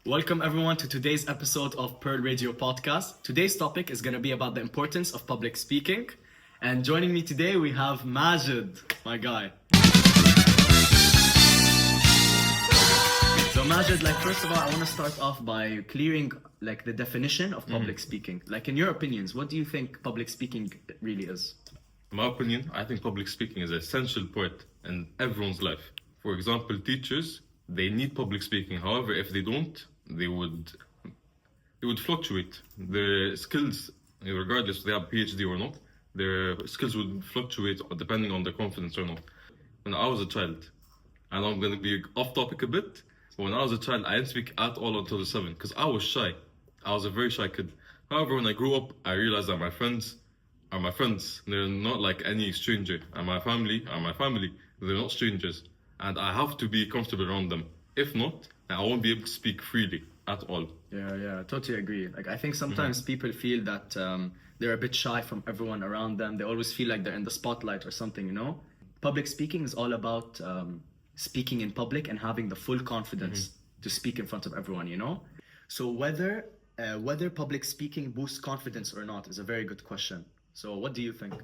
Welcome everyone to today's episode of Pearl Radio Podcast. Today's topic is going to be about the importance of public speaking. And joining me today we have Majid, my guy. So Majid, first of all, I want to start off by clearing the definition of public speaking. In your opinions, what do you think public speaking really is? In my opinion, I think public speaking is an essential part in everyone's life. For example, teachers, they need public speaking. However, if they don't, they would fluctuate. Their skills, regardless if they have PhD or not, their skills would fluctuate depending on their confidence or not. When I was a child, and I'm going to be off topic a bit, but when I was a child, I didn't speak at all until the 7 because I was shy. I was a very shy kid. However, when I grew up, I realized that my friends are my friends. They're not like any stranger. And my family are my family. They're not strangers. And I have to be comfortable around them. If not, I won't be able to speak freely at all. Yeah, I totally agree. I think sometimes people feel that they're a bit shy from everyone around them. They always feel like they're in the spotlight or something, you know? Public speaking is all about speaking in public and having the full confidence to speak in front of everyone, you know? So whether public speaking boosts confidence or not is a very good question. So what do you think?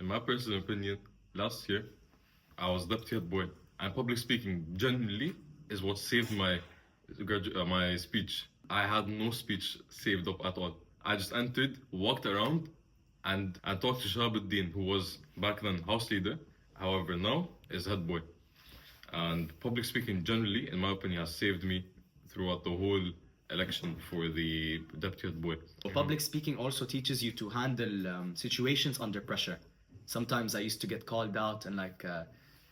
In my personal opinion, last year, I was deputy head boy. And public speaking generally is what saved my speech. I had no speech saved up at all. I just entered, walked around, and talked to Shahabuddin, who was back then house leader. However, now is head boy. And public speaking generally, in my opinion, has saved me throughout the whole election for the deputy head boy. Public speaking also teaches you to handle situations under pressure. Sometimes I used to get called out and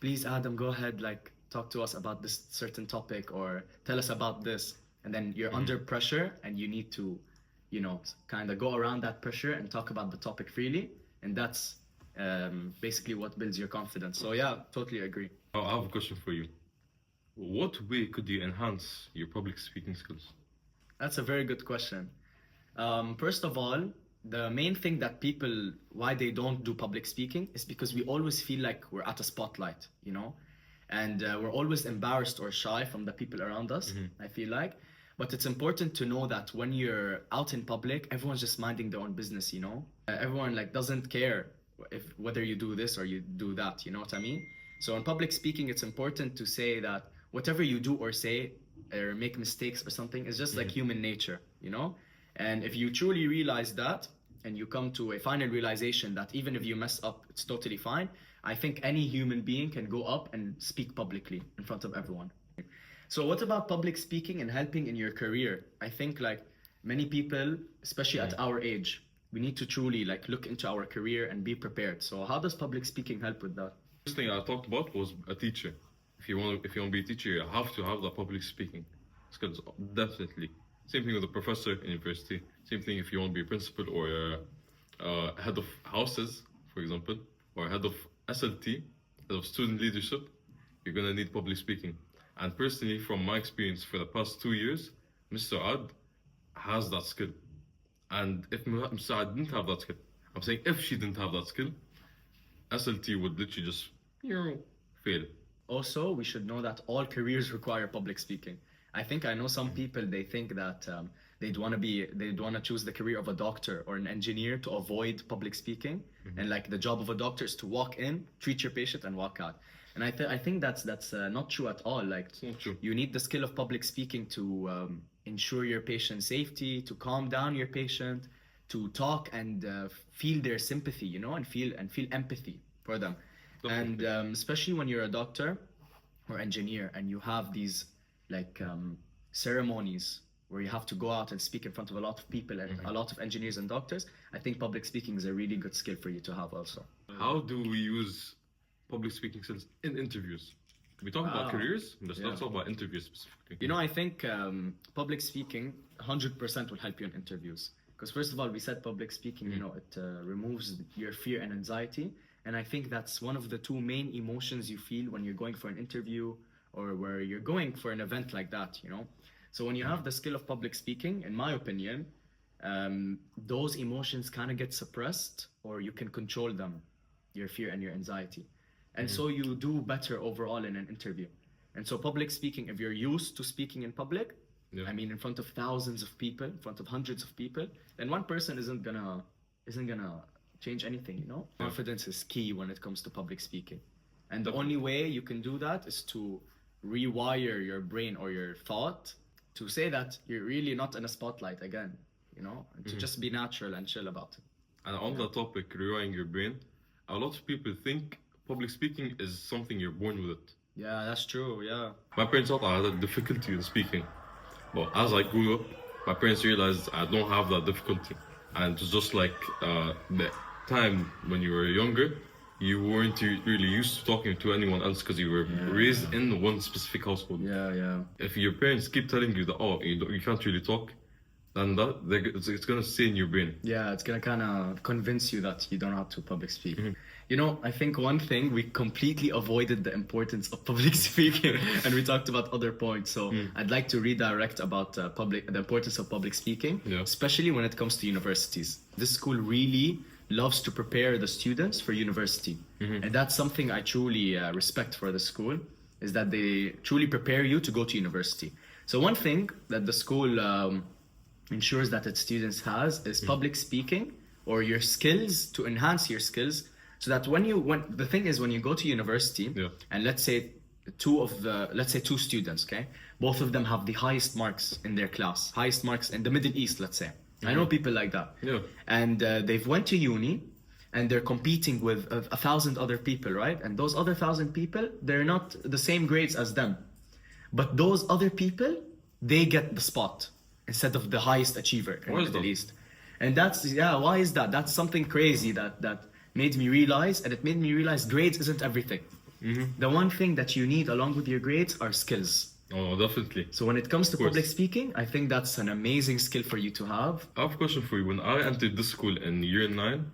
please Adam, go ahead, talk to us about this certain topic or tell us about this. And then you're under pressure and you need to, kind of go around that pressure and talk about the topic freely. And that's basically what builds your confidence. So yeah, totally agree. I have a question for you. What way could you enhance your public speaking skills? That's a very good question. First of all, the main thing that why they don't do public speaking is because we always feel like we're at a spotlight, and we're always embarrassed or shy from the people around us, I feel like. But it's important to know that when you're out in public, everyone's just minding their own business, everyone doesn't care whether you do this or you do that, you know what I mean? So in public speaking, it's important to say that whatever you do or say or make mistakes or something is just like human nature, And if you truly realize that and you come to a final realization that even if you mess up, it's totally fine, I think any human being can go up and speak publicly in front of everyone. So what about public speaking and helping in your career? I think many people, especially at our age, we need to truly look into our career and be prepared. So how does public speaking help with that? First thing I talked about was a teacher. If you want to be a teacher, you have to have the public speaking skills, definitely. Same thing with a professor in university. Same thing if you want to be a principal or a head of houses, for example, or head of SLT, head of student leadership, you're going to need public speaking. And personally, from my experience for the past 2 years, Mr. Ad has that skill. And if Mr. Ad didn't have that skill, I'm saying if she didn't have that skill, SLT would literally just, fail. Also, we should know that all careers require public speaking. I know some people, they think that they'd want to choose the career of a doctor or an engineer to avoid public speaking. And the job of a doctor is to walk in, treat your patient and walk out. And I think that's not true at all. It's not true. You need the skill of public speaking to ensure your patient's safety, to calm down your patient, to talk and feel their sympathy, and feel empathy for them. Definitely. And especially when you're a doctor or engineer and you have these ceremonies where you have to go out and speak in front of a lot of people and a lot of engineers and doctors, I think public speaking is a really good skill for you to have also. How do we use public speaking skills in interviews? We talk about careers, but let's talk about interviews specifically. I think public speaking 100% will help you in interviews. Because first of all, we said public speaking, it removes your fear and anxiety. And I think that's one of the two main emotions you feel when you're going for an interview or where you're going for an event like that, So when you have the skill of public speaking, in my opinion, those emotions kind of get suppressed or you can control them, your fear and your anxiety. And so you do better overall in an interview. And so public speaking, if you're used to speaking in public, Yeah. I mean, in front of thousands of people, in front of hundreds of people, then one person isn't gonna change anything, you know? Yeah. Confidence is key when it comes to public speaking. And the only way you can do that is to rewire your brain or your thought to say that you're really not in a spotlight again, you know? And to just be natural and chill about it. And on that topic, rewiring your brain, a lot of people think public speaking is something you're born with it. Yeah, that's true, yeah. My parents thought I had a difficulty in speaking, but as I grew up, my parents realized I don't have that difficulty. And it was just like the time when you were younger, you weren't really used to talking to anyone else because you were raised in one specific household. Yeah. If your parents keep telling you that, oh, you can't really talk, then it's gonna stay in your brain. Yeah, it's gonna kind of convince you that you don't know how to public speak. You know, I think one thing we completely avoided the importance of public speaking, and we talked about other points. So I'd like to redirect about the importance of public speaking, especially when it comes to universities. This school really loves to prepare the students for university, and that's something I truly respect for the school, is that they truly prepare you to go to university. So one thing that the school ensures that its students has is public speaking, or your skills, to enhance your skills, so that when you go to university, and let's say two students, okay, both of them have the highest marks in their class, highest marks in the Middle East, let's say. I know people like that, and they've went to uni, and they're competing with 1,000 other people, right? And those other 1,000 people, they're not the same grades as them, but those other people, they get the spot instead of the highest achiever in the Middle East. And why is that? That's something crazy that made me realize, and it made me realize grades isn't everything. The one thing that you need along with your grades are skills. Oh, definitely. So when it comes to public speaking, I think that's an amazing skill for you to have. I have a question for you. When I entered this school in year 9,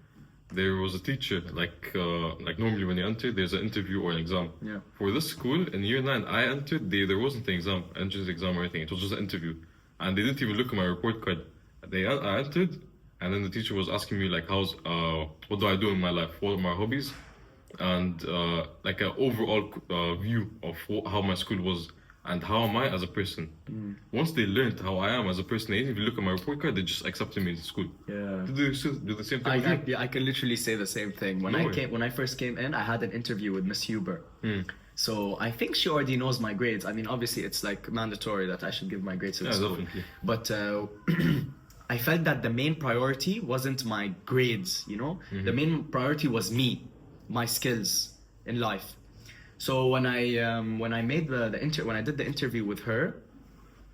there was a teacher, like normally when you enter, there's an interview or an exam. Yeah. For this school, in year 9, I entered, there wasn't an exam, entrance exam or anything. It was just an interview. And they didn't even look at my report card. I entered, and then the teacher was asking me, like, what do I do in my life? What are my hobbies? And like an overall view of how my school was and how am I as a person. Once they learned how I am as a person, they didn't even look at my report card, they just accepted me into school. Yeah. Do the same thing with you? I can literally say the same thing. When I first came in, I had an interview with Miss Huber. So I think she already knows my grades. I mean, obviously it's like mandatory that I should give my grades to the school. Definitely. But I felt that the main priority wasn't my grades, you know? The main priority was me, my skills in life. So when I did the interview with her,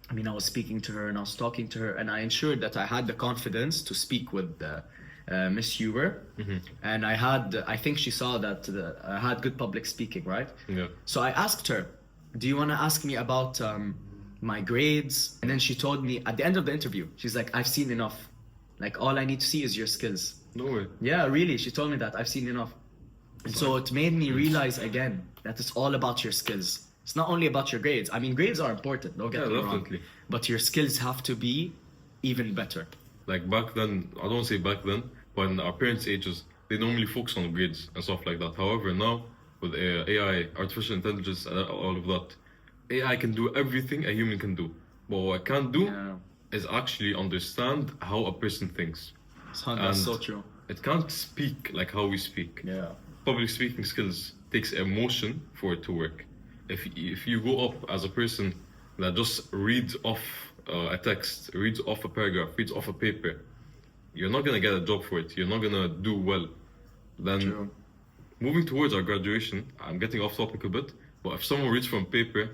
I mean, I was speaking to her and I was talking to her, and I ensured that I had the confidence to speak with Miss Huber, and I think she saw that I had good public speaking, right? Yeah. So I asked her, do you want to ask me about my grades? And then she told me at the end of the interview, she's like, I've seen enough. Like, all I need to see is your skills. No way. Yeah, really. She told me that I've seen enough. And so it made me realize again that it's all about your skills. It's not only about your grades. I mean, grades are important, don't get me wrong. Definitely. But your skills have to be even better. Like back then, I don't say back then, but in our parents' ages, they normally focus on grades and stuff like that. However, now, with AI, artificial intelligence, and all of that, AI can do everything a human can do. But what it can't do is actually understand how a person thinks. That's so true. It can't speak like how we speak. Yeah. Public speaking skills takes emotion for it to work. If you go up as a person that just reads off a text, reads off a paragraph, reads off a paper, you're not gonna get a job for it. You're not gonna do well. Then, True. moving towards our graduation, I'm getting off topic a bit, but if someone reads from paper,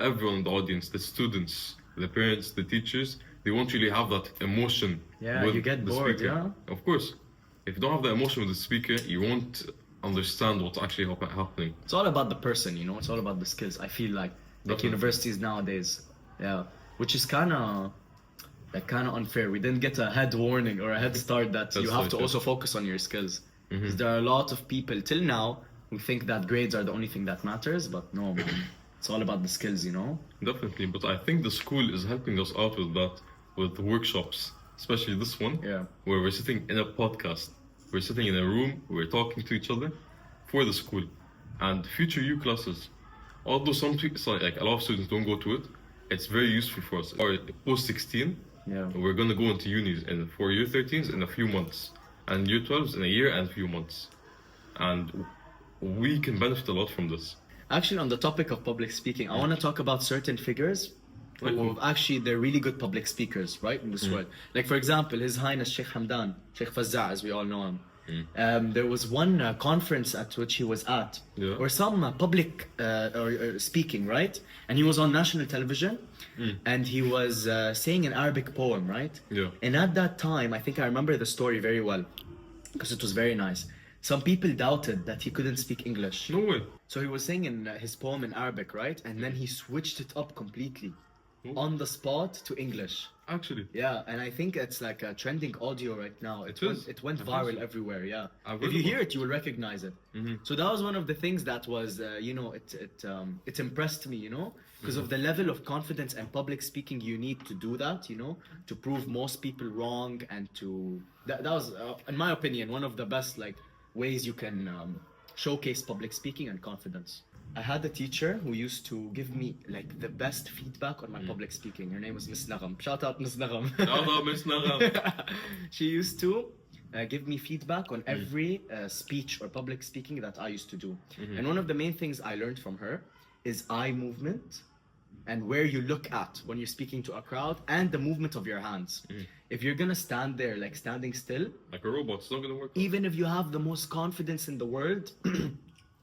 everyone in the audience, the students, the parents, the teachers, they won't really have that emotion. Yeah, with you get the bored, speaker. yeah. Of course. If you don't have the emotion with the speaker, you won't understand what's actually happening. It's all about the person, you know. It's all about the skills. I feel like universities nowadays, which is kind of unfair. We didn't get a head warning or a head start that you have to also focus on your skills. Because there are a lot of people till now who think that grades are the only thing that matters, but no, man. It's all about the skills, you know. Definitely, but I think the school is helping us out with that, with workshops, especially this one, where we're sitting in a podcast. We're sitting in a room, we're talking to each other for the school. And future U classes, although some people, like a lot of students don't go to it, it's very useful for us. Or post 16, Yeah. we're gonna go into unis and for year 13s in a few months, and year 12s in a year and a few months, and we can benefit a lot from this. Actually, on the topic of public speaking, I want to talk about certain figures who actually they're really good public speakers, right, in this world. Like for example, His Highness Sheikh Hamdan, Sheikh Fazza, as we all know him. There was one conference at which he was at, Yeah. or some public or speaking, right? And he was on national television, and he was saying an Arabic poem, right? Yeah. And at that time, I think I remember the story very well, because it was very nice. Some people doubted that he couldn't speak English. No way. So he was saying in his poem in Arabic, right? And then he switched it up completely on the spot to English. Actually. Yeah, and I think it's like a trending audio right now. It is. It went I think viral so. everywhere. Yeah, I've if heard you about hear it, you will recognize it. So that was one of the things that was, it impressed me, because of the level of confidence and public speaking you need to do that, to prove most people wrong and to that was, in my opinion, one of the best ways you can showcase public speaking and confidence. I had a teacher who used to give me the best feedback on my public speaking. Her name was Miss Nagam. Shout out Miss Nagam. Miss Nagam. She used to give me feedback on every speech or public speaking that I used to do. And one of the main things I learned from her is eye movement and where you look at when you're speaking to a crowd and the movement of your hands. If you're gonna stand there standing still, Like a robot, it's not gonna work. even if you have the most confidence in the world,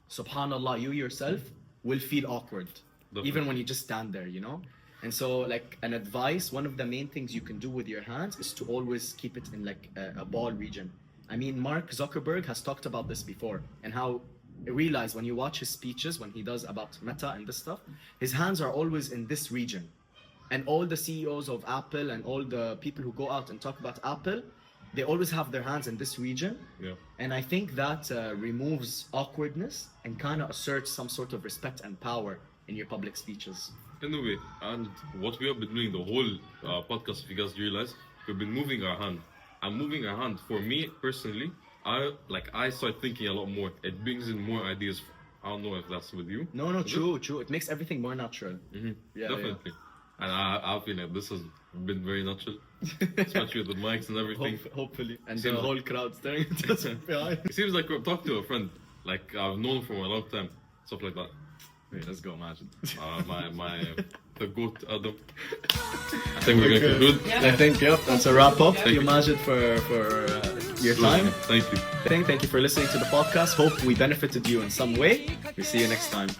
subhanallah, you yourself will feel awkward. Definitely. Even when you just stand there, And so an advice, one of the main things you can do with your hands is to always keep it in a ball region. I mean, Mark Zuckerberg has talked about this before, and how I realize when you watch his speeches, when he does about Meta and this stuff, his hands are always in this region. And all the CEOs of Apple and all the people who go out and talk about Apple, they always have their hands in this region. Yeah. And I think that removes awkwardness and kind of asserts some sort of respect and power in your public speeches. In a way, and what we have been doing the whole podcast, if you guys realize, we've been moving our hand. And moving our hand, for me personally, I start thinking a lot more. It brings in more ideas. I don't know if that's with you. No, true. It makes everything more natural. Yeah, Definitely. And I feel like this has been very natural, especially with the mics and everything. Hopefully. And Seems- the whole crowd staring at us behind. It seems like we're talking to a friend, like I've known for a long time, stuff like that. Wait, let's go, imagine. The goat Adam. I think we're gonna conclude. I think, that's a wrap up. You Majid for your time. Thank you. Thank you for listening to the podcast. Hope we benefited you in some way. We'll see you next time.